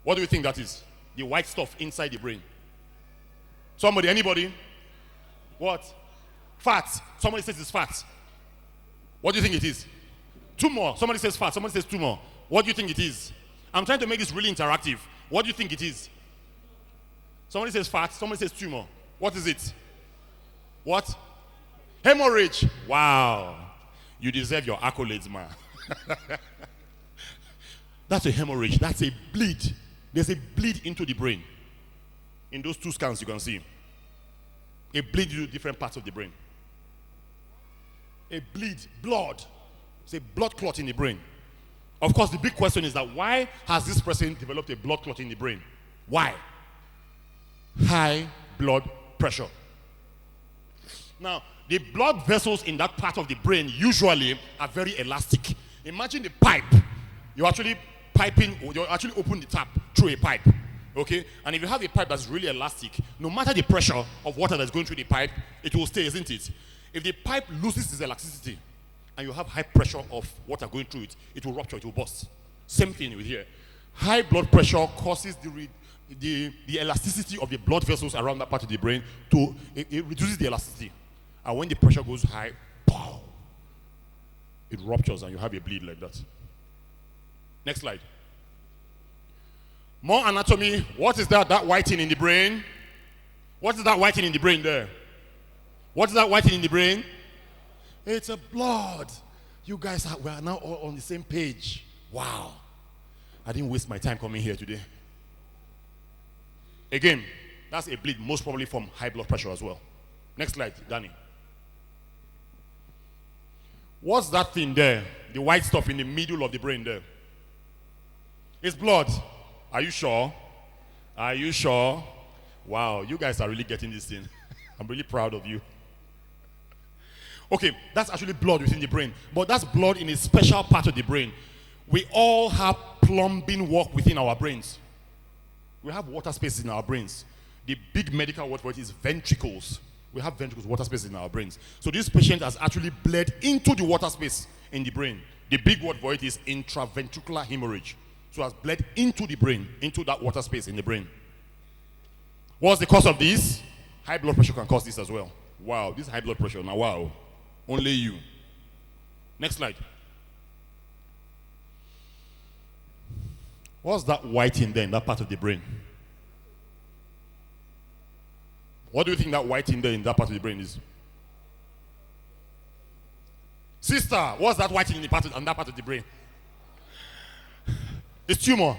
What do you think that is? The white stuff inside the brain. Somebody, anybody? What? Fat. Somebody says it's fat. What do you think it is? Tumor. Somebody says fat. Somebody says tumor. What do you think it is? I'm trying to make this really interactive. What do you think it is? Somebody says fat. Somebody says tumor. What is it? What? Hemorrhage. Wow. You deserve your accolades, man. That's a hemorrhage. That's a bleed. There's a bleed into the brain. In those two scans you can see. A bleed into different parts of the brain. A bleed, blood. It's a blood clot in the brain. Of course, the big question is that why has this person developed a blood clot in the brain? Why? High blood pressure. Now, the blood vessels in that part of the brain usually are very elastic. Imagine the pipe. You're actually open the tap through a pipe. Okay? And if you have a pipe that's really elastic, no matter the pressure of water that's going through the pipe, it will stay, isn't it? If the pipe loses its elasticity and you have high pressure of water going through it, it will rupture, it will burst. Same thing with here. High blood pressure causes the elasticity of the blood vessels around that part of the brain to, it reduces the elasticity. And when the pressure goes high, pow, it ruptures and you have a bleed like that. Next slide. More anatomy. What is that white thing in the brain? What is that white thing in the brain there? What is that white thing in the brain? It's a blood. You guys we are now all on the same page. Wow. I didn't waste my time coming here today. Again, that's a bleed, most probably from high blood pressure as well. Next slide, Danny. What's that thing there? The white stuff in the middle of the brain there. It's blood. Are you sure? Are you sure? Wow, you guys are really getting this thing. I'm really proud of you. Okay, that's actually blood within the brain. But that's blood in a special part of the brain. We all have plumbing work within our brains. We have water spaces in our brains. The big medical word for it is ventricles. We have ventricles, water spaces in our brains. So this patient has actually bled into the water space in the brain. The big word for it is intraventricular hemorrhage. So has bled into the brain, into that water space in the brain. What's the cause of this? High blood pressure can cause this as well. Wow, this high blood pressure, now wow. Only you. Next slide. What's that white in there in that part of the brain? What do you think that white in there in that part of the brain is? Sister, what's that white in that part of the brain? It's tumor.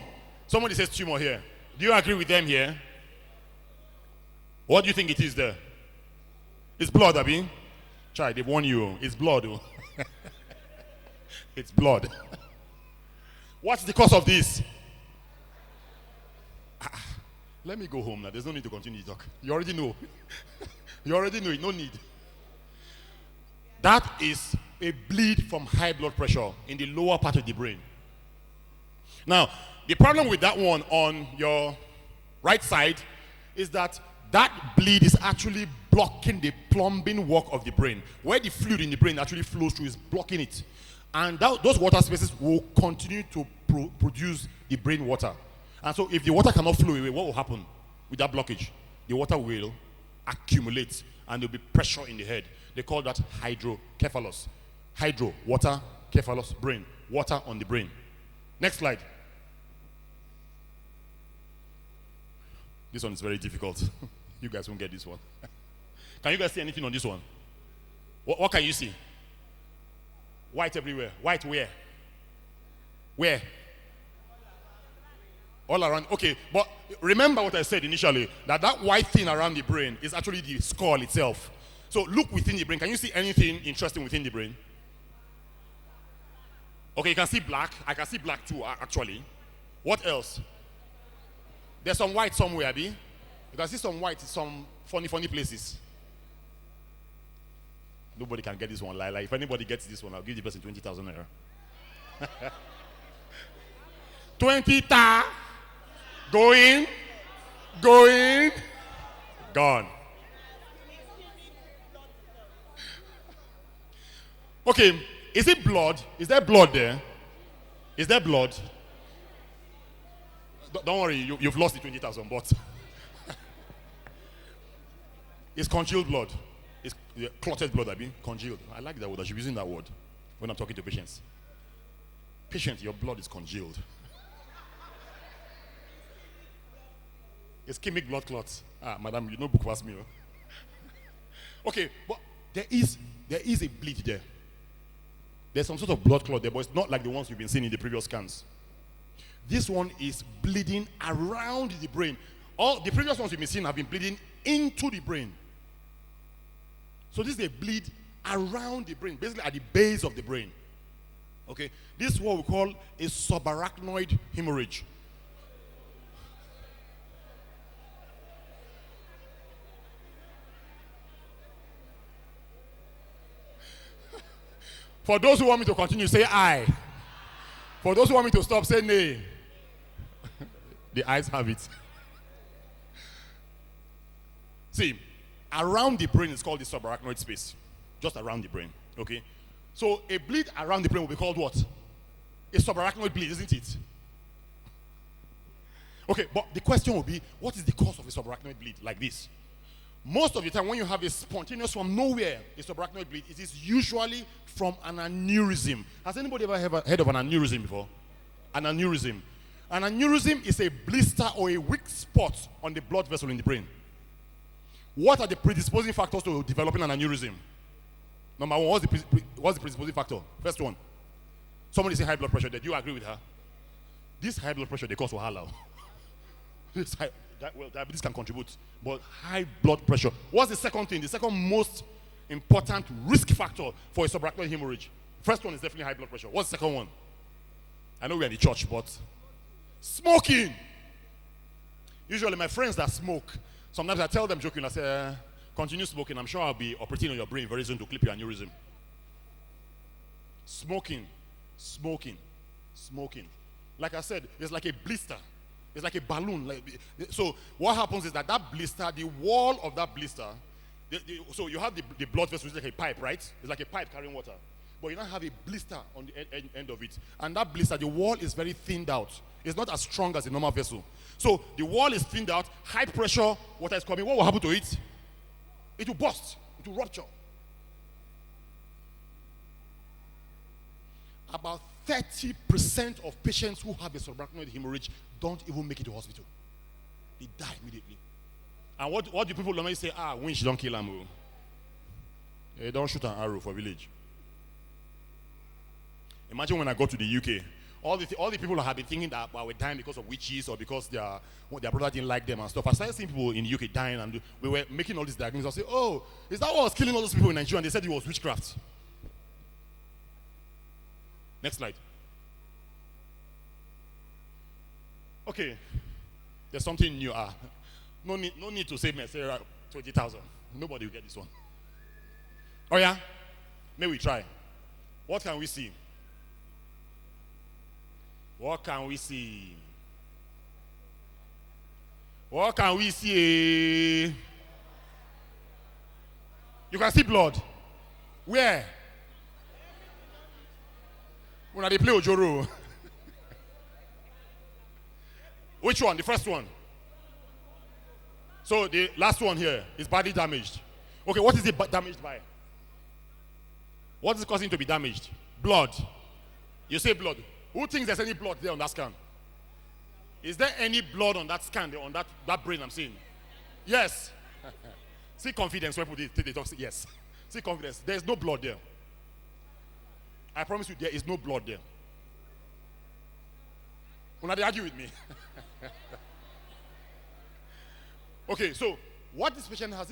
Somebody says tumor here. Do you agree with them here? What do you think it is there? It's blood, Abi. Try, they warn you. It's blood. It's blood. What's the cause of this? Let me go home now. There's no need to continue to talk. You already know. You already know it. No need. That is a bleed from high blood pressure in the lower part of the brain. Now, the problem with that one on your right side is that bleed is actually blocking the plumbing work of the brain. Where the fluid in the brain actually flows through is blocking it. And those water spaces will continue to produce the brain water. And so if the water cannot flow away, what will happen with that blockage? The water will accumulate and there will be pressure in the head. They call that hydrocephalus. Hydro, water, cephalus, brain. Water on the brain. Next slide. This one is very difficult. You guys won't get this one. Can you guys see anything on this one? What can you see? White everywhere. White where? Where? All around. Okay, but remember what I said initially, that white thing around the brain is actually the skull itself. So look within the brain. Can you see anything interesting within the brain? Okay, you can see black. I can see black too, actually. What else? There's some white somewhere, Abi. You can see some white in some funny places. Nobody can get this one. Like, if anybody gets this one, I'll give the person 20,000 naira. 20 ta. Going. Gone. Okay, is it blood? Is there blood there? Is there blood? don't worry, you've lost the 20,000, but it's congealed blood. It's clotted blood, congealed. I like that word. I should be using that word when I'm talking to patients. Patient, your blood is congealed. Ischemic blood clots. Madam, you know book past me. Okay, but there is a bleed there. There's some sort of blood clot there, but it's not like the ones you've been seeing in the previous scans. This one is bleeding around the brain. All the previous ones you've been seeing have been bleeding into the brain. So this is a bleed around the brain, basically at the base of the brain. Okay, this is what we call a subarachnoid hemorrhage. For those who want me to continue, say aye. For those who want me to stop, say nay. The eyes have it. See, around the brain is called the subarachnoid space. Just around the brain, okay? So a bleed around the brain will be called what? A subarachnoid bleed, isn't it? Okay, but the question will be, what is the cause of a subarachnoid bleed like this? Most of the time when you have a spontaneous from nowhere, a subarachnoid bleed, it is usually from an aneurysm. Has anybody ever heard of an aneurysm before? An aneurysm. An aneurysm is a blister or a weak spot on the blood vessel in the brain. What are the predisposing factors to developing an aneurysm? Number one, what's the predisposing factor? First one. Somebody say high blood pressure. Did you agree with her? This high blood pressure, they cause wahala. Diabetes can contribute, but high blood pressure. What's the second thing? The second most important risk factor for a subarachnoid hemorrhage. First one is definitely high blood pressure. What's the second one? I know we're in the church, but smoking. Usually my friends that smoke, sometimes I tell them joking, I say, continue smoking. I'm sure I'll be operating on your brain very soon to clip your aneurysm. Smoking. Like I said, it's like a blister. It's like a balloon. So what happens is that blister, the wall of that blister, so you have the blood vessel, it's like a pipe, right? It's like a pipe carrying water. But you now have a blister on the end of it. And that blister, the wall is very thinned out. It's not as strong as a normal vessel. So the wall is thinned out, high pressure, water is coming. What will happen to it? It will burst. It will rupture. About 30% of patients who have a subarachnoid hemorrhage don't even make it to hospital. They die immediately. And what do people normally say? Winch don't kill them. They don't shoot an arrow for village. Imagine when I go to the UK, all the people have been thinking that we're dying because of witches or because their brother didn't like them and stuff. I started seeing people in the UK dying, and we were making all these diagnoses. I say, oh, is that what was killing all those people in Nigeria? And they said it was witchcraft. Next slide. Okay, there's something new. No need to save me. Say 20,000. Nobody will get this one. Oh yeah, may we try. What can we see? What can we see? What can we see? You can see blood. Where? When they play Ojoro. Which one? The first one. So the last one here is badly damaged. Okay, what is it damaged by? What is causing it to be damaged? Blood. You say blood. Who thinks there's any blood there on that scan? Is there any blood on that scan, on that brain I'm seeing? Yes. See confidence when people they talk. Yes. See confidence. There is no blood there. I promise you, there is no blood there. When they argue with me. Okay, so what this patient has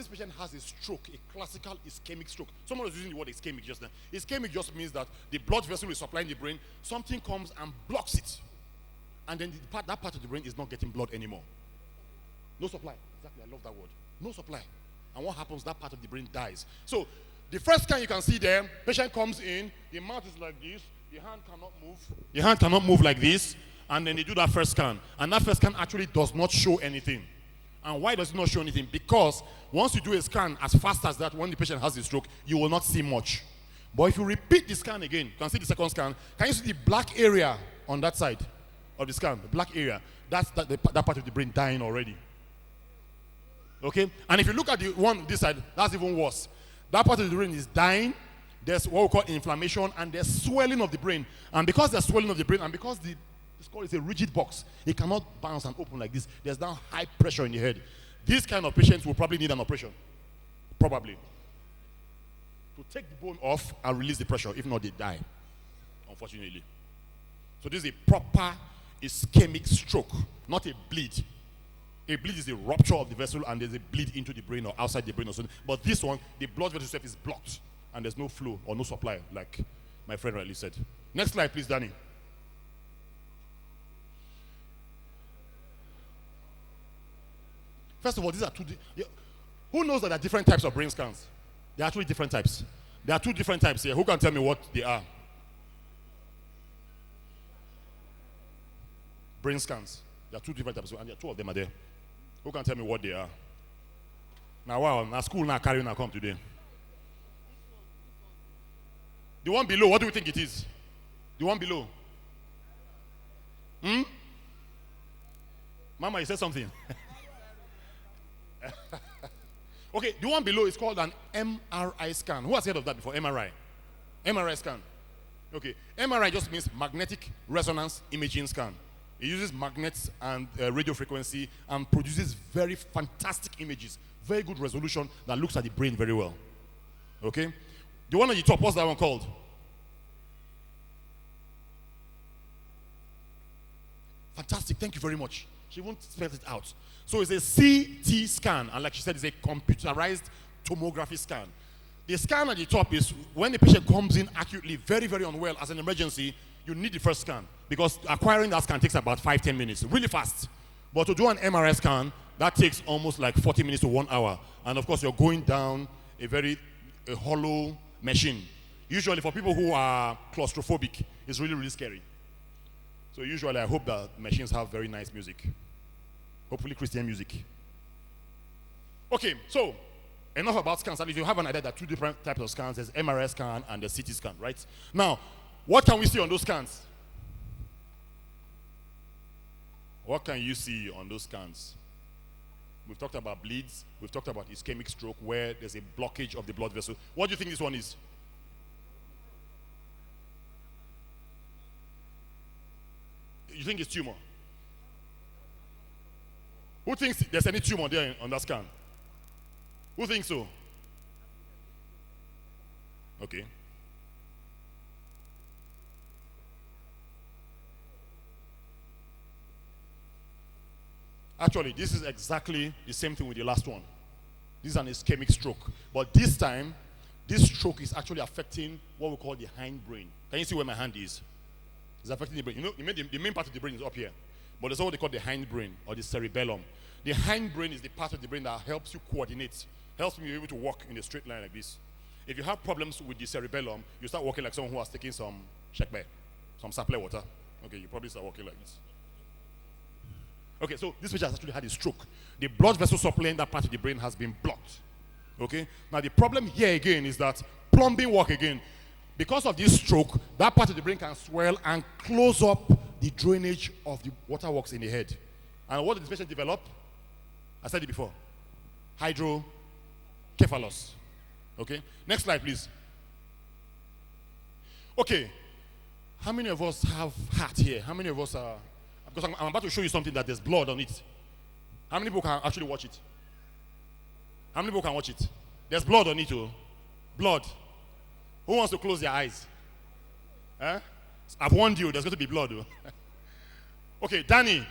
a stroke, a classical ischemic stroke. Someone was using the word ischemic just then. Ischemic just means that the blood vessel is supplying the brain, something comes and blocks it. And then that part of the brain is not getting blood anymore. No supply. Exactly, I love that word. No supply. And what happens? That part of the brain dies. So the first scan you can see there, patient comes in, the mouth is like this, the hand cannot move. The hand cannot move like this, and then they do that first scan. And that first scan actually does not show anything. And why does it not show anything? Because once you do a scan as fast as that, when the patient has a stroke, you will not see much. But if you repeat the scan again, you can see the second scan, can you see the black area on that side? of the scan, the black area, that's that part of the brain dying already. Okay? And if you look at the one this side, that's even worse. That part of the brain is dying. There's what we call inflammation, and there's swelling of the brain. And because there's swelling of the brain, and because the skull is a rigid box, it cannot bounce and open like this. There's now high pressure in the head. These kind of patients will probably need an operation. Probably. To take the bone off and release the pressure. If not, they die, unfortunately. So this is a proper ischemic stroke, not a bleed. A bleed is a rupture of the vessel and there's a bleed into the brain or outside the brain or something. But this one, the blood vessel itself is blocked and there's no flow or no supply, like my friend rightly said. Next slide, please, Danny. First of all, these are two. Who knows that there are different types of brain scans? There are actually different types. There are two different types here. Who can tell me what they are? Brain scans. There are two different types, and there are two of them are there. Who can tell me what they are? Now, wow, now school now carrying now come today. The one below, what do you think it is? The one below. Mama, you said something. Okay, the one below is called an MRI scan. Who has heard of that before? MRI. MRI scan. Okay, MRI just means magnetic resonance imaging scan. It uses magnets and radio frequency and produces very fantastic images, very good resolution that looks at the brain very well. Okay? The one on the top, what's that one called? Fantastic, thank you very much. She won't spell it out. So it's a CT scan, and like she said, it's a computerized tomography scan. The scan at the top is when the patient comes in acutely, very, very unwell as an emergency, you need the first scan because acquiring that scan takes about 5-10 minutes, really fast. But to do an MRI scan, that takes almost like 40 minutes to 1 hour. And of course, you're going down a hollow machine. Usually for people who are claustrophobic, it's really, really scary. So usually I hope that machines have very nice music. Hopefully Christian music. Okay, so enough about scans. And if you have an idea, there are two different types of scans. There's MRI scan and the CT scan, right? Now, what can we see on those scans? What can you see on those scans? We've talked about bleeds. We've talked about ischemic stroke where there's a blockage of the blood vessel. What do you think this one is? You think it's tumor? Who thinks there's any tumor there on that scan? Who thinks so? Okay. Actually, this is exactly the same thing with the last one. This is an ischemic stroke. But this time, this stroke is actually affecting what we call the hindbrain. Can you see where my hand is? It's affecting the brain. You know, the main part of the brain is up here. But there's what they call the hindbrain or the cerebellum. The hindbrain is the part of the brain that helps you coordinate, helps you be able to walk in a straight line like this. If you have problems with the cerebellum, you start walking like someone who has taken some shekbe, some supply water. Okay, you probably start walking like this. Okay, so this patient has actually had a stroke. The blood vessel supplying that part of the brain has been blocked. Okay? Now the problem here again is that plumbing work again. Because of this stroke, that part of the brain can swell and close up the drainage of the waterworks in the head. And what did this patient develop? I said it before. Hydrocephalus. Okay? Next slide, please. Okay. How many of us have heart here? How many of us are... Because I'm about to show you something that there's blood on it. How many people can actually watch it? How many people can watch it? There's blood on it, oh. Blood. Who wants to close their eyes? Huh? I've warned you, there's going to be blood, oh. Okay, Danny,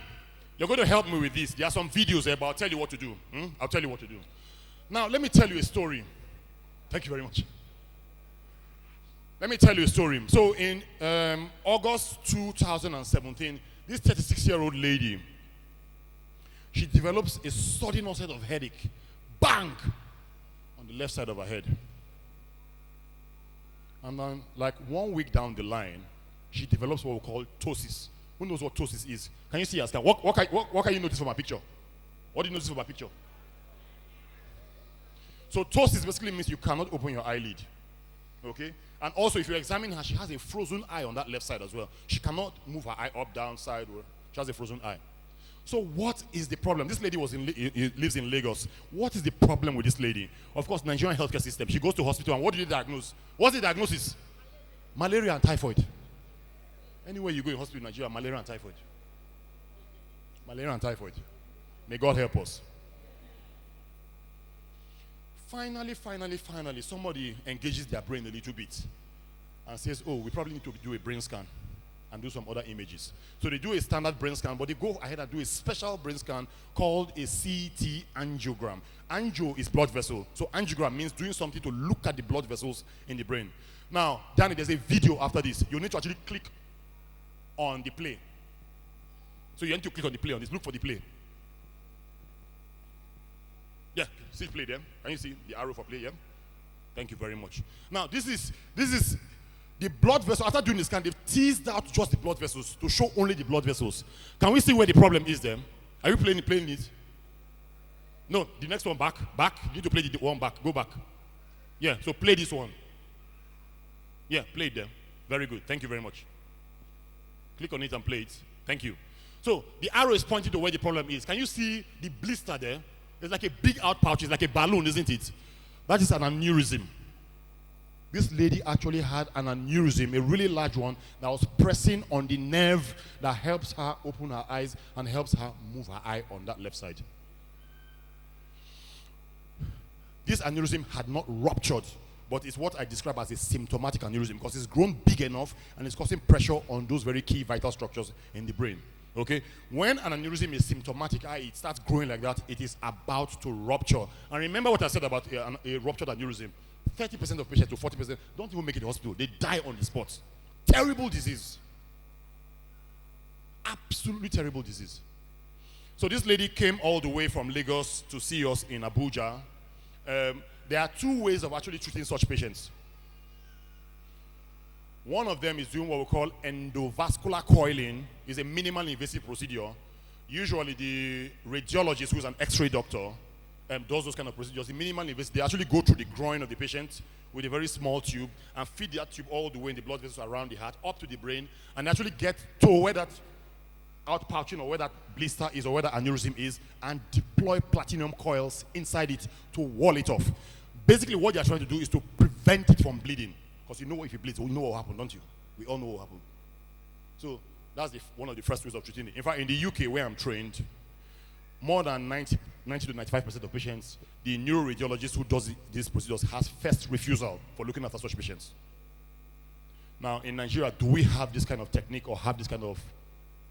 you're going to help me with this. There are some videos here, but I'll tell you what to do. I'll tell you what to do. Now, let me tell you a story. Thank you very much. Let me tell you a story. So, in August 2017, this 36-year-old lady, she develops a sudden onset of headache. Bang! On the left side of her head. And then, like 1 week down the line, she develops what we call ptosis. Who knows what ptosis is? Can you see her scan? What can you notice from her picture? What do you notice from her picture? So ptosis basically means you cannot open your eyelid. Okay? And also, if you examine her, she has a frozen eye on that left side as well. She cannot move her eye up, down, side. She has a frozen eye. So what is the problem? This lady lives in Lagos. What is the problem with this lady? Of course, Nigerian healthcare system. She goes to hospital, and what do they diagnose? What's the diagnosis? Malaria and typhoid. Anywhere you go in hospital in Nigeria, malaria and typhoid. Malaria and typhoid. May God help us. Finally, somebody engages their brain a little bit and says, oh, we probably need to do a brain scan and do some other images. So they do a standard brain scan, but they go ahead and do a special brain scan called a CT angiogram. Angio is blood vessel. So angiogram means doing something to look at the blood vessels in the brain. Now, Danny, there's a video after this. You need to actually click on the play. So you need to click on the play on this. Look for the play. Yeah, see play there. Can you see the arrow for play? Yeah. Thank you very much. Now this is the blood vessel. After doing the scan, they've teased out just the blood vessels to show only the blood vessels. Can we see where the problem is then? Are you playing it? No, the next one back. You need to play the one back. Go back. Yeah, so play this one. Yeah, play it there. Very good. Thank you very much. Click on it and play it. Thank you. So the arrow is pointing to where the problem is. Can you see the blister there? It's like a big outpouch. It's like a balloon, isn't it? That is an aneurysm. This lady actually had an aneurysm, a really large one, that was pressing on the nerve that helps her open her eyes and helps her move her eye on that left side. This aneurysm had not ruptured, but it's what I describe as a symptomatic aneurysm because it's grown big enough and it's causing pressure on those very key vital structures in the brain. Okay, when an aneurysm is symptomatic, it starts growing like that, it is about to rupture. And remember what I said about a ruptured aneurysm. 30% of patients to 40% don't even make it to the hospital. They die on the spot. Terrible disease. Absolutely terrible disease. So this lady came all the way from Lagos to see us in Abuja. There are two ways of actually treating such patients. One of them is doing what we call endovascular coiling. It's a minimally invasive procedure. Usually the radiologist, who is an X-ray doctor, does those kind of procedures. The minimally invasive, they actually go through the groin of the patient with a very small tube and feed that tube all the way in the blood vessels around the heart up to the brain and actually get to where that outpouching or where that blister is or where that aneurysm is and deploy platinum coils inside it to wall it off. Basically what they are trying to do is to prevent it from bleeding. Because you know if it bleeds, we know what will happen, don't you? We all know what will happen. So that's one of the first ways of treating it. In fact, in the UK where I'm trained, more than 90 to 95% of patients, the neuroradiologist who does these procedures has first refusal for looking after such patients. Now, in Nigeria, do we have this kind of technique or have this kind of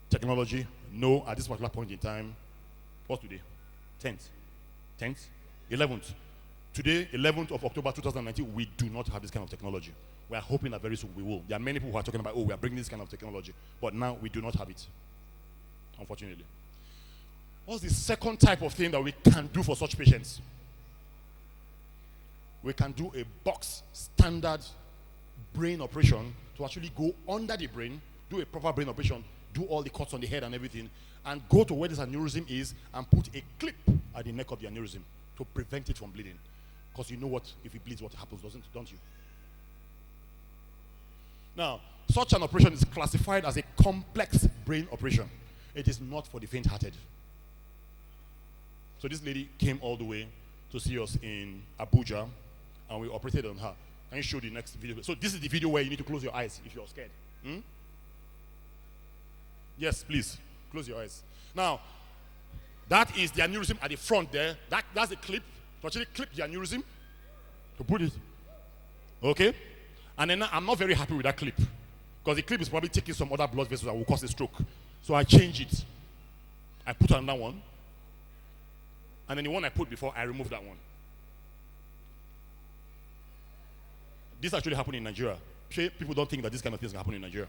technology? No, at this particular point in time. What's today? 10th? 11th. Today, 11th of October 2019, we do not have this kind of technology. We are hoping that very soon we will. There are many people who are talking about, oh, we are bringing this kind of technology. But now we do not have it, unfortunately. What's the second type of thing that we can do for such patients? We can do a box standard brain operation to actually go under the brain, do a proper brain operation, do all the cuts on the head and everything, and go to where this aneurysm is and put a clip at the neck of the aneurysm to prevent it from bleeding. Because you know what, if it bleeds, what happens, don't you? Now, such an operation is classified as a complex brain operation. It is not for the faint-hearted. So this lady came all the way to see us in Abuja, and we operated on her. Can you show the next video? So this is the video where you need to close your eyes if you're scared. Yes, please, close your eyes. Now, that is the aneurysm at the front there. That's the clip. To actually clip the aneurysm, to put it. Okay? And then I'm not very happy with that clip. Because the clip is probably taking some other blood vessels that will cause a stroke. So I changed it. I put another one. And then the one I put before, I removed that one. This actually happened in Nigeria. People don't think that this kind of thing can happen in Nigeria.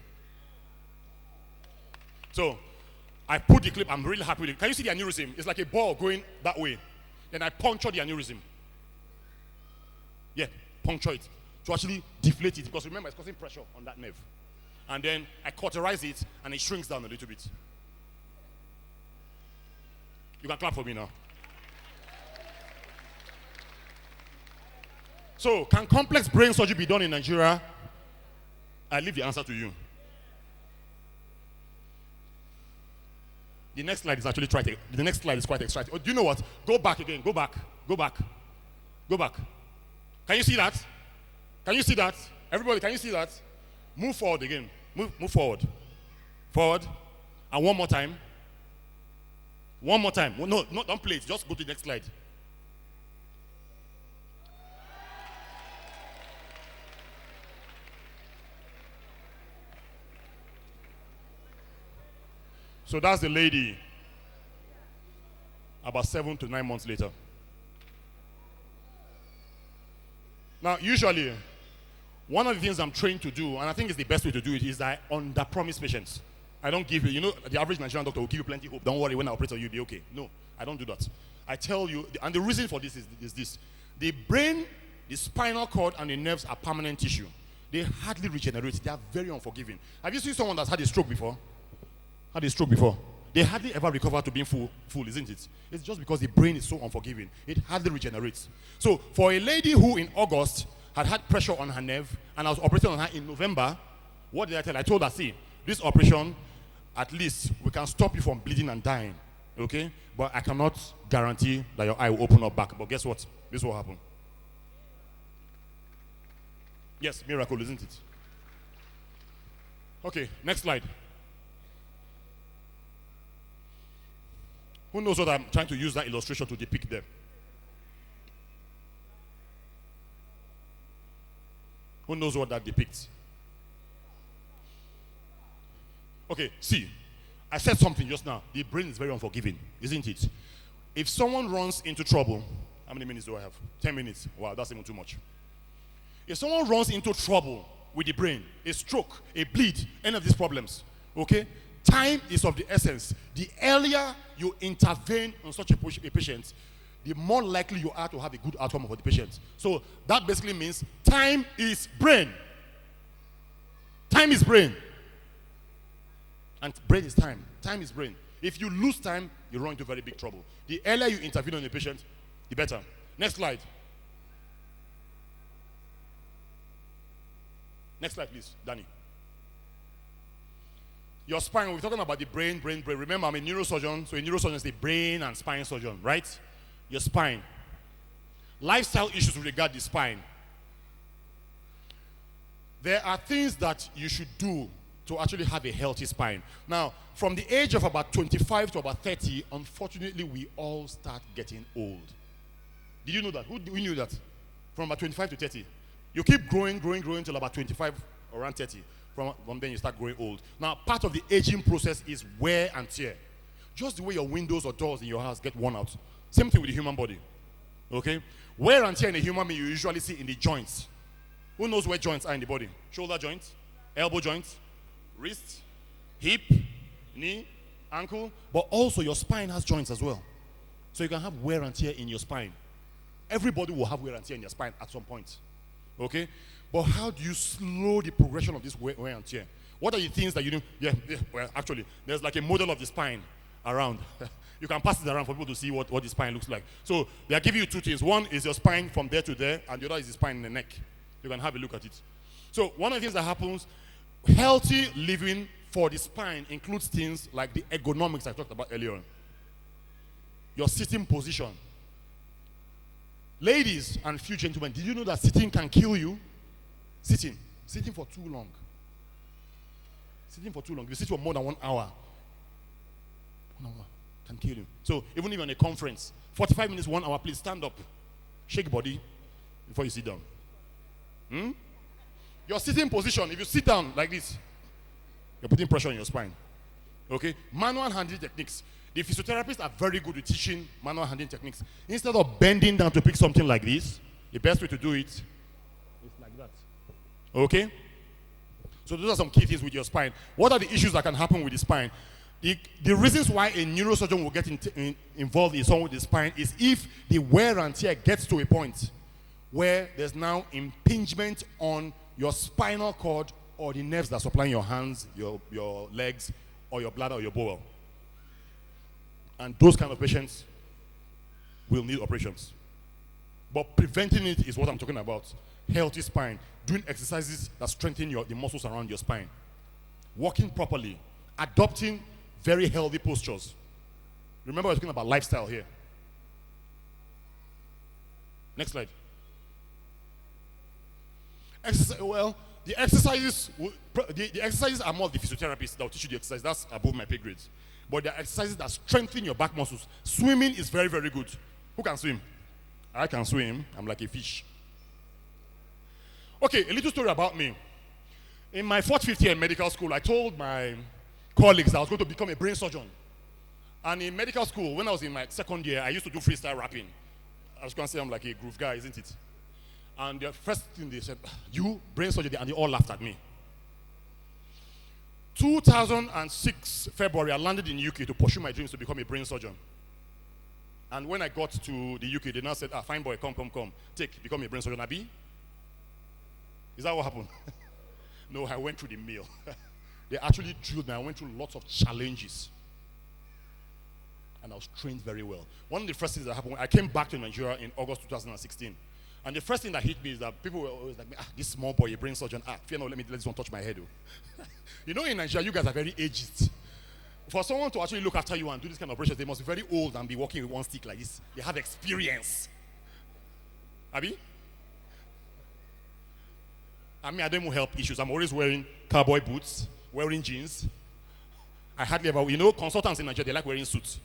So, I put the clip, I'm really happy with it. Can you see the aneurysm? It's like a ball going that way. Then I puncture the aneurysm. Yeah, puncture it. To actually deflate it. Because remember, it's causing pressure on that nerve. And then I cauterize it, and it shrinks down a little bit. You can clap for me now. So, can complex brain surgery be done in Nigeria? I leave the answer to you. The next slide is actually the next slide is quite exciting. Oh, do you know what? Go back again. Go back. Go back. Go back. Can you see that? Can you see that? Everybody, can you see that? Move forward again. Move forward. Forward. And one more time. One more time. No, don't play it. Just go to the next slide. So that's the lady about 7 to 9 months later. Now, usually, one of the things I'm trained to do, and I think it's the best way to do it, is I under-promise patients. I don't give you, the average Nigerian doctor will give you plenty of hope. Don't worry, when I operate on you, you'll be okay. No, I don't do that. I tell you, and the reason for this is this. The brain, the spinal cord, and the nerves are permanent tissue. They hardly regenerate. They are very unforgiving. Have you seen someone that's had a stroke before? Had a stroke before? They hardly ever recover to being full, isn't it? It's just because the brain is so unforgiving. It hardly regenerates. So for a lady who in August had pressure on her nerve, and I was operating on her in November, what did I tell her? I told her, see, this operation, at least we can stop you from bleeding and dying, okay? But I cannot guarantee that your eye will open up back. But guess what? This will happen. Yes, miracle, isn't it? Okay, next slide. Who knows what I'm trying to use that illustration to depict there? Who knows what that depicts? Okay, see, I said something just now. The brain is very unforgiving, isn't it? If someone runs into trouble, how many minutes do I have? 10 minutes. Wow, that's even too much. If someone runs into trouble with the brain, a stroke, a bleed, any of these problems, okay? Time is of the essence. The earlier you intervene on such a patient, the more likely you are to have a good outcome for the patient. So that basically means time is brain. Time is brain. And brain is time. Time is brain. If you lose time, you run into very big trouble. The earlier you intervene on the patient, the better. Next slide. Next slide, please, Danny. Your spine, we're talking about the brain. Remember, I'm a neurosurgeon, so a neurosurgeon is the brain and spine surgeon, right? Your spine. Lifestyle issues with regard to the spine. There are things that you should do to actually have a healthy spine. Now, from the age of about 25 to about 30, unfortunately, we all start getting old. Did you know that? Who knew that? From about 25 to 30. You keep growing till about 25, around 30. From then you start growing old. Now, part of the aging process is wear and tear. Just the way your windows or doors in your house get worn out. Same thing with the human body. Okay? Wear and tear in a human being you usually see in the joints. Who knows where joints are in the body? Shoulder joints, elbow joints, wrist, hip, knee, ankle. But also your spine has joints as well. So you can have wear and tear in your spine. Everybody will have wear and tear in your spine at some point. Okay? But how do you slow the progression of this wear and tear? What are the things that you do? Well, actually, there's like a model of the spine around. You can pass it around for people to see what the spine looks like. So they are giving you two things. One is your spine from there to there, and the other is the spine in the neck. You can have a look at it. So one of the things that happens, healthy living for the spine includes things like the ergonomics I talked about earlier on. Your sitting position. Ladies and few gentlemen, did you know that sitting can kill you? Sitting for too long. Sitting for too long. If you sit for more than 1 hour, 1 hour can kill you. So even if you're on a conference, 45 minutes, 1 hour, please stand up. Shake body before you sit down. Your sitting position, if you sit down like this, you're putting pressure on your spine. Okay? Manual handling techniques. The physiotherapists are very good at teaching manual handling techniques. Instead of bending down to pick something like this, the best way to do it is like that. Okay? So those are some key things with your spine. What are the issues that can happen with the spine? The reasons why a neurosurgeon will get involved in someone with the spine is if the wear and tear gets to a point where there's now impingement on your spinal cord or the nerves that are supplying your hands, your legs, or your bladder or your bowel. And those kind of patients will need operations. But preventing it is what I'm talking about. Healthy spine. Doing exercises that strengthen the muscles around your spine. Walking properly. Adopting very healthy postures. Remember, we're talking about lifestyle here. Next slide. Well, the exercises are more the physiotherapists that will teach you the exercise. That's above my pay grades. But there are exercises that strengthen your back muscles. Swimming is very, very good. Who can swim? I can swim. I'm like a fish. Okay, a little story about me. In my 4th, 5th year in medical school, I told my colleagues that I was going to become a brain surgeon. And in medical school, when I was in my 2nd year, I used to do freestyle rapping. As you can see, I'm like a groove guy, isn't it? And the first thing they said, you, brain surgeon, and they all laughed at me. 2006 February, I landed in the UK to pursue my dreams to become a brain surgeon. And when I got to the UK, they now said, fine boy, come. Become a brain surgeon, Abi. Is that what happened? No, I went through the mill. They actually drilled me. I went through lots of challenges. And I was trained very well. One of the first things that happened, I came back to Nigeria in August 2016. And the first thing that hit me is that people were always like, this small boy, a brain surgeon. Fear no, let this one touch my head. You know, in Nigeria, you guys are very aged. For someone to actually look after you and do this kind of operations, they must be very old and be walking with one stick like this. They have experience. Abi? I mean, I don't even help issues. I'm always wearing cowboy boots, wearing jeans. I hardly ever, consultants in Nigeria, they like wearing suits.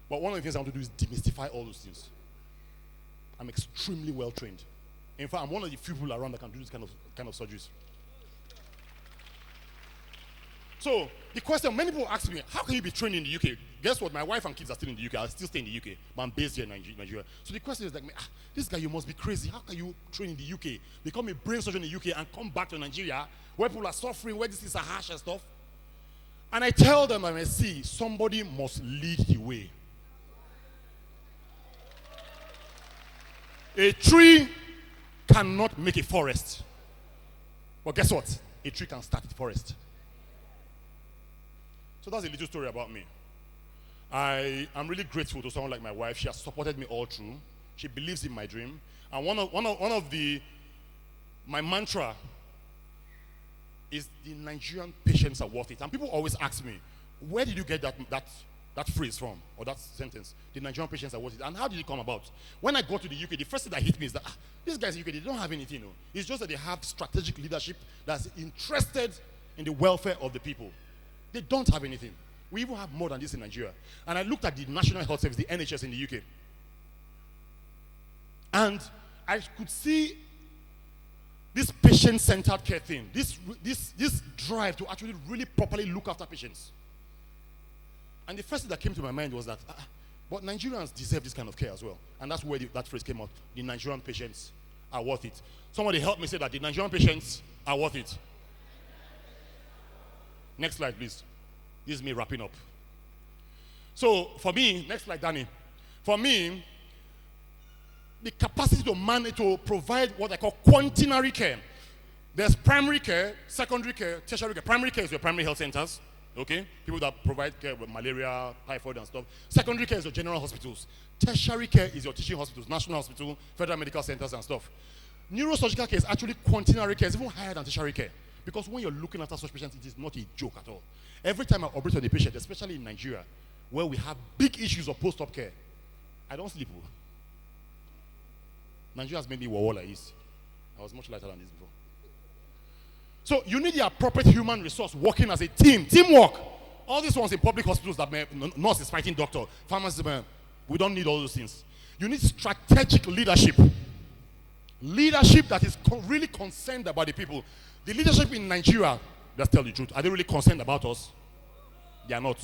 But one of the things I want to do is demystify all those things. I'm extremely well trained. In fact, I'm one of the few people around that can do this kind of surgeries. So, the question, many people ask me, how can you be trained in the UK? Guess what? My wife and kids are still in the UK. I still stay in the UK, but I'm based here in Nigeria. So the question is like, this guy, you must be crazy. How can you train in the UK, become a brain surgeon in the UK, and come back to Nigeria, where people are suffering, where this is a harsh and stuff? And I tell them, I see, somebody must lead the way. A tree cannot make a forest. But guess what? A tree can start a forest. So that's a little story about me. I am really grateful to someone like my wife. She has supported me all through. She believes in my dream. And my mantra is the Nigerian patients are worth it. And people always ask me, where did you get that phrase from, or that sentence? The Nigerian patients are worth it. And how did it come about? When I got to the UK, the first thing that hit me is that these guys in the UK, they don't have anything. It's just that they have strategic leadership that's interested in the welfare of the people. They don't have anything. We even have more than this in Nigeria. And I looked at the National Health Service, the NHS in the UK. And I could see this patient-centered care thing, this drive to actually really properly look after patients. And the first thing that came to my mind was that, but Nigerians deserve this kind of care as well. And that's where that phrase came out. The Nigerian patients are worth it. Somebody help me say that the Nigerian patients are worth it. Next slide, please. This is me wrapping up. So, for me, next slide, Danny. For me, the capacity to provide what I call quaternary care. There's primary care, secondary care, tertiary care. Primary care is your primary health centers, okay? People that provide care with malaria, typhoid, and stuff. Secondary care is your general hospitals. Tertiary care is your teaching hospitals, national hospital, federal medical centers, and stuff. Neurosurgical care is actually quaternary care. It's even higher than tertiary care. Because when you're looking after such patients, it is not a joke at all. Every time I operate on a patient, especially in Nigeria, where we have big issues of post-op care, I don't sleep. Nigeria has made me like this. I was much lighter than this before. So you need the appropriate human resource working as a team. Teamwork. All these ones in public hospitals that nurse is fighting doctor, pharmacist, we don't need all those things. You need strategic leadership. Leadership that is really concerned about the people. The leadership in Nigeria, let's tell the truth, are they really concerned about us? They are not.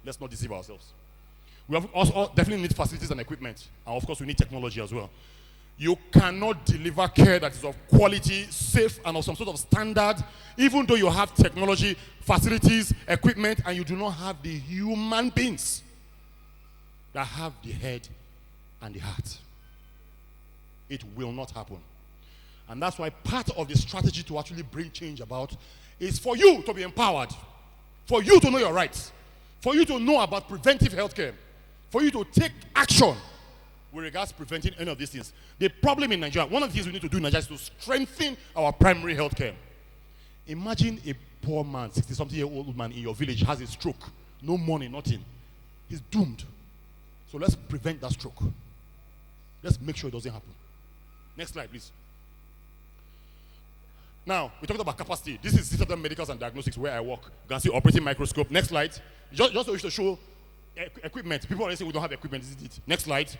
Let's not deceive ourselves. We have also definitely need facilities and equipment. And of course, we need technology as well. You cannot deliver care that is of quality, safe, and of some sort of standard, even though you have technology, facilities, equipment, and you do not have the human beings that have the head and the heart. It will not happen. And that's why part of the strategy to actually bring change about is for you to be empowered, for you to know your rights, for you to know about preventive health care, for you to take action with regards to preventing any of these things. The problem in Nigeria, one of the things we need to do in Nigeria is to strengthen our primary health care. Imagine a poor man, 60-something-year-old man in your village has a stroke, no money, nothing. he's doomed. So let's prevent that stroke. Let's make sure it doesn't happen. Next slide, please. Now, we talked about capacity. This is Citadel Medicals and Diagnostics where I work. You can see operating microscope. Next slide. Just to show equipment. People always say we don't have equipment. This is it. Next slide.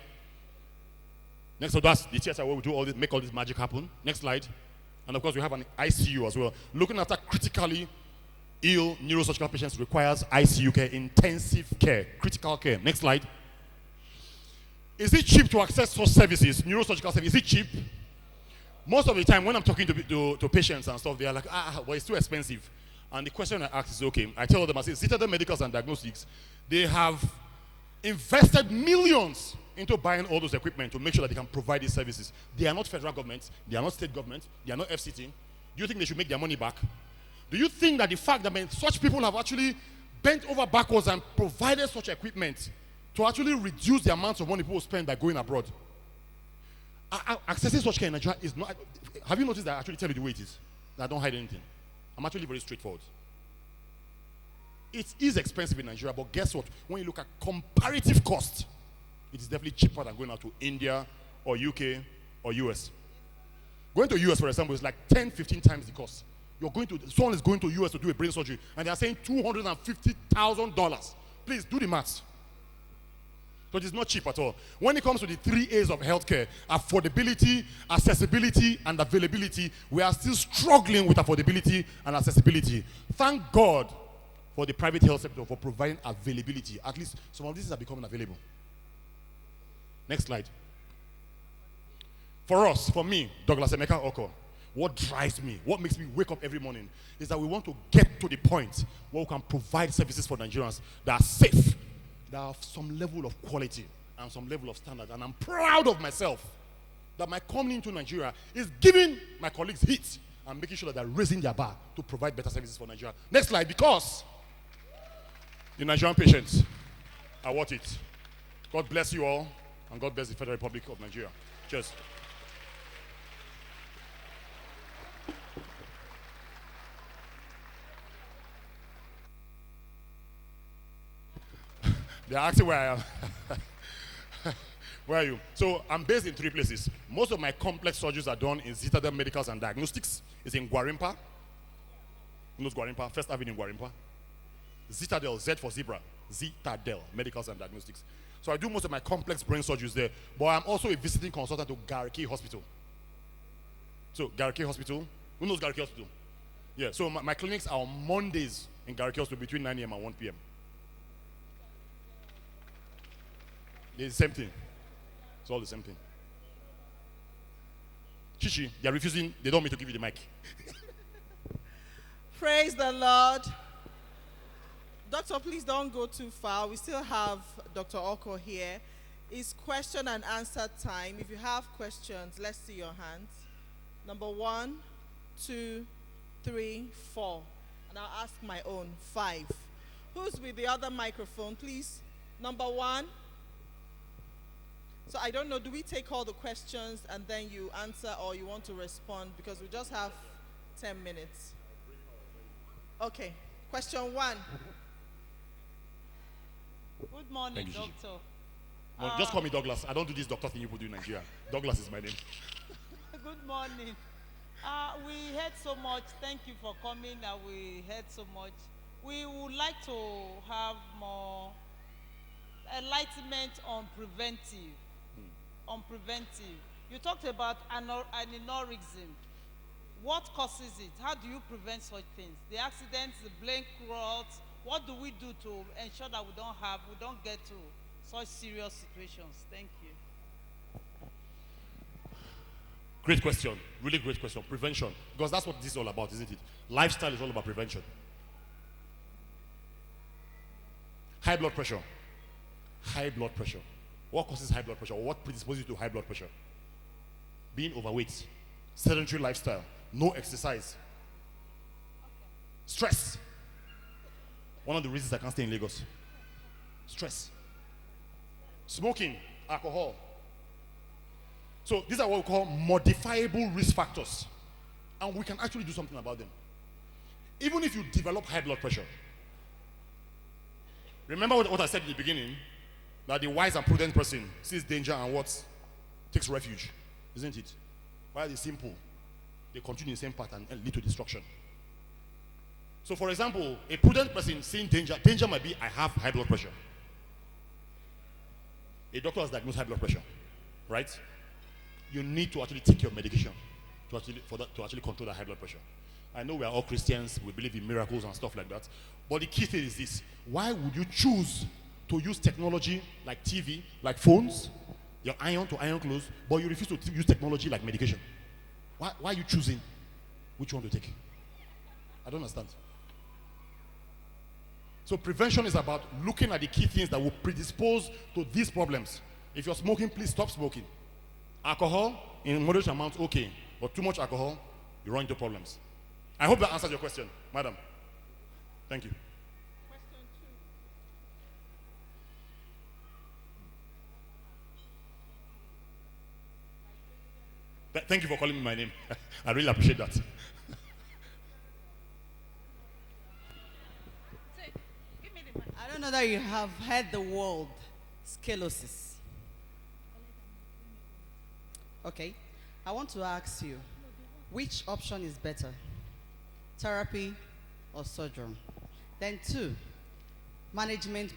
Next, so that's the theater where we do all this, make all this magic happen. Next slide. And of course, we have an ICU as well. Looking after critically ill neurosurgical patients requires ICU care, intensive care, critical care. Next slide. Is it cheap to access such services, neurosurgical services? Is it cheap? Most of the time, when I'm talking to patients and stuff, they are like, well, it's too expensive. And the question I ask is, okay, I tell them, I say, Citadel Medicals and Diagnostics, they have invested millions into buying all those equipment to make sure that they can provide these services. They are not federal government, they are not state government, they are not FCT. Do you think they should make their money back? Do you think that the fact that such people have actually bent over backwards and provided such equipment to actually reduce the amount of money people spend by going abroad? Accessing such care in Nigeria is not. Have you noticed that I actually tell you the way it is? That I don't hide anything. I'm actually very straightforward. It is expensive in Nigeria, but guess what? When you look at comparative cost, it is definitely cheaper than going out to India or UK or US. Going to US, for example, is like 10, 15 times the cost. Someone is going to US to do a brain surgery, and they are saying $250,000. Please do the maths. But it's not cheap at all. When it comes to the 3 A's of healthcare, affordability, accessibility, and availability, we are still struggling with affordability and accessibility. Thank God for the private health sector for providing availability. At least some of these are becoming available. Next slide. For us, for me, Douglas Emeka Okor, what drives me, what makes me wake up every morning is that we want to get to the point where we can provide services for Nigerians that are safe, that have some level of quality and some level of standard. And I'm proud of myself that my coming into Nigeria is giving my colleagues heat and making sure that they're raising their bar to provide better services for Nigeria. Next slide, because the Nigerian patients are worth it. God bless you all, and God bless the Federal Republic of Nigeria. Cheers. They're asking where I am. Where are you? So I'm based in 3 places. Most of my complex surgeries are done in Citadel Medicals and Diagnostics. It's in Gwarimpa. You know Gwarimpa? First Avenue in Gwarimpa. Citadel, Z for zebra. Citadel Medicals and Diagnostics. So I do most of my complex brain surgeries there. But I'm also a visiting consultant to Gariki Hospital. So Gariki Hospital. Who knows Gariki Hospital? Yeah, so my clinics are on Mondays in Gariki Hospital between 9 a.m. and 1 p.m. It's the same thing. It's all the same thing. Chichi, they are refusing. They don't want me to give you the mic. Praise the Lord. Doctor, please don't go too far. We still have Dr. Okor here. It's question and answer time. If you have questions, let's see your hands. Number 1, 2, 3, 4. And I'll ask my own. 5. Who's with the other microphone, please? Number 1. So I don't know, do we take all the questions and then you answer, or you want to respond? Because we just have 10 minutes. Okay, question 1. Good morning, doctor. Just call me Douglas. I don't do this doctor thing you do in Nigeria. Douglas is my name. Good morning. We heard so much. Thank you for coming. We heard so much. We would like to have more enlightenment on preventive. You talked about aneurysm. What causes it? How do you prevent such things? The accidents, the brain clots. What do we do to ensure that we don't get to such serious situations? Thank you. Great question. Really great question. Prevention. Because that's what this is all about, isn't it? Lifestyle is all about prevention. High blood pressure. High blood pressure. What causes high blood pressure? Or what predisposes you to high blood pressure? Being overweight, sedentary lifestyle, no exercise, stress. One of the reasons I can't stay in Lagos. Stress. Smoking, alcohol. So these are what we call modifiable risk factors. And we can actually do something about them. Even if you develop high blood pressure, Remember what I said in the beginning? That the wise and prudent person sees danger and what? Takes refuge. Isn't it? While the simple, they continue the same pattern and lead to destruction. So for example, a prudent person seeing danger might be, I have high blood pressure. A doctor has diagnosed high blood pressure, right? You need to actually take your medication to actually control that high blood pressure. I know we are all Christians, we believe in miracles and stuff like that. But the key thing is this: why would you choose to use technology like TV, like phones, your iron to iron clothes, but you refuse to use technology like medication? Why are you choosing which one to take? I don't understand. So prevention is about looking at the key things that will predispose to these problems. If you're smoking, please stop smoking. Alcohol, in moderate amounts, okay. But too much alcohol, you run into problems. I hope that answers your question, madam. Thank you. Question 2. Thank you for calling me my name. I really appreciate that. I don't know that you have heard the word scoliosis. Okay, I want to ask you, which option is better, therapy or surgery? Then 2, management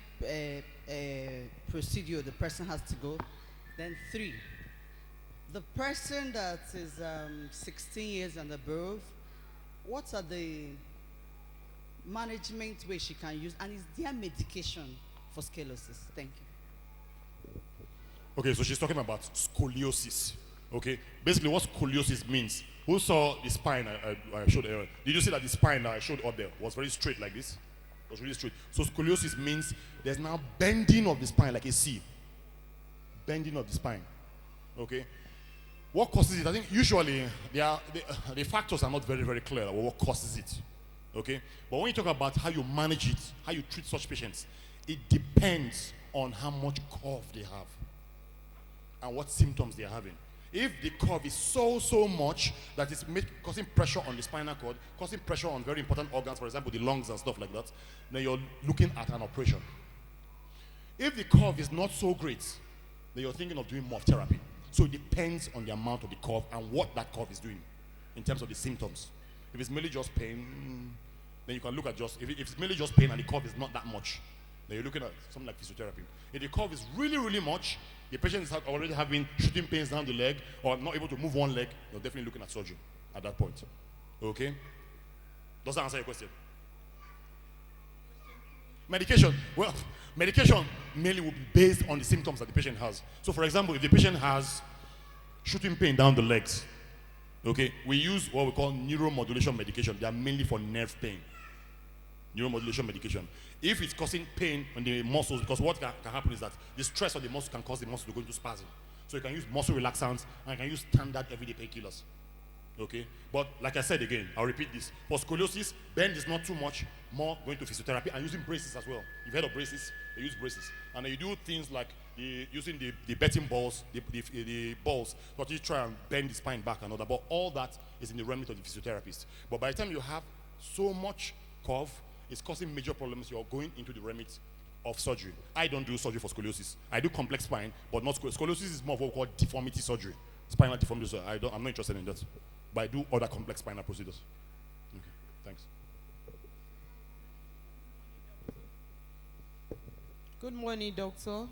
procedure the person has to go. Then 3, the person that is 16 years and above, what are the management way she can use, and is there medication for scoliosis? Thank you. Okay, so she's talking about scoliosis. Okay, basically what scoliosis means. Who saw the spine I showed earlier? Did you see that the spine that I showed up there was very straight like this? It was really straight. So scoliosis means there's now bending of the spine like a C. Bending of the spine. Okay. What causes it? I think usually the factors are not very, very clear about what causes it. Okay? But when you talk about how you manage it, how you treat such patients, it depends on how much curve they have and what symptoms they are having. If the curve is so much that it's causing pressure on the spinal cord, causing pressure on very important organs, for example, the lungs and stuff like that, then you're looking at an operation. If the curve is not so great, then you're thinking of doing more therapy. So it depends on the amount of the curve and what that curve is doing in terms of the symptoms. If it's mainly just pain, then you can look at if it's mainly just pain and the curve is not that much, then you're looking at something like physiotherapy. If the curve is really much, the patient is already having shooting pains down the leg or not able to move one leg, you're definitely looking at surgery at that point. Okay? Does that answer your question? Medication. Well, medication mainly will be based on the symptoms that the patient has. So for example, if the patient has shooting pain down the legs, okay, we use what we call neuromodulation medication. They are mainly for nerve pain. Neuromodulation medication. If it's causing pain on the muscles, because what can happen is that the stress on the muscle can cause the muscle to go into spasm. So you can use muscle relaxants and you can use standard everyday painkillers. Okay? But like I said again, I'll repeat this. For scoliosis, bend is not too much, more going to physiotherapy and using braces as well. You've heard of braces? They use braces. And then you do things like using the betting balls, the balls, but you try and bend the spine back and all that. But all that is in the remit of the physiotherapist. But by the time you have so much curve, it's causing major problems. You're going into the remit of surgery. I don't do surgery for scoliosis. I do complex spine, but not scoliosis is more of what we call deformity surgery. Spinal deformity surgery. I'm not interested in that. But I do other complex spinal procedures. Okay, thanks. Good morning, doctor.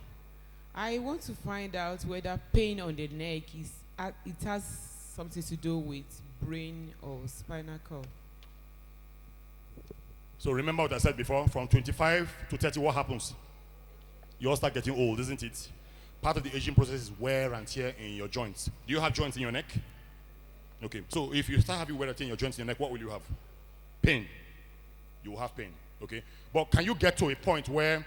I want to find out whether pain on the neck it has something to do with brain or spinal cord. So remember what I said before, from 25 to 30, what happens? You all start getting old, isn't it? Part of the aging process is wear and tear in your joints. Do you have joints in your neck? Okay, so if you start having wear and tear in your joints in your neck, what will you have? Pain. You will have pain, okay? But can you get to a point where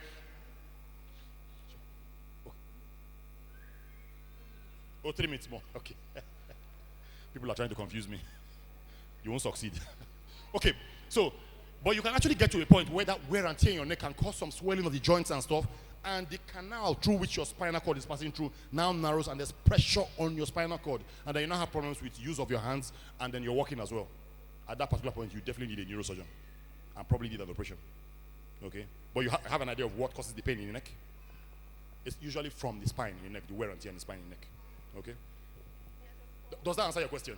Oh, 3 minutes more. Okay. People are trying to confuse me. You won't succeed. Okay, so, but you can actually get to a point where that wear and tear in your neck can cause some swelling of the joints and stuff, and the canal through which your spinal cord is passing through now narrows, and there's pressure on your spinal cord, and then you now have problems with use of your hands, and then you're walking as well. At that particular point, you definitely need a neurosurgeon, and probably need an operation. Okay? But you have an idea of what causes the pain in your neck? It's usually from the spine in your neck, the wear and tear in the spine in your neck. Okay? Does that answer your question?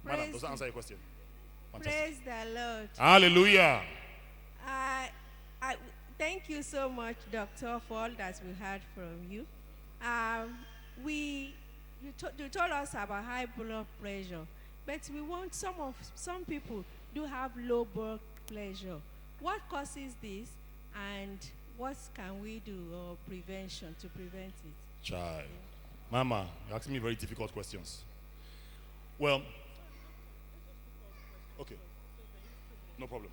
Madam, does that answer your question? Fantastic. Praise the Lord. Hallelujah. I thank you so much, Doctor, for all that we heard from you. You told us about high blood pressure, but we want some people do have low blood pressure. What causes this, and what can we do or prevention to prevent it? Child. Mama, you're asking me very difficult questions. Well, okay. No problem.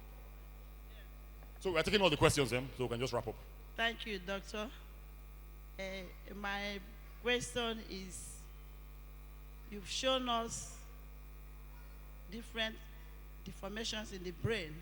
So we're taking all the questions, so we can just wrap up. Thank you, Doctor. My question is, you've shown us different deformations in the brain.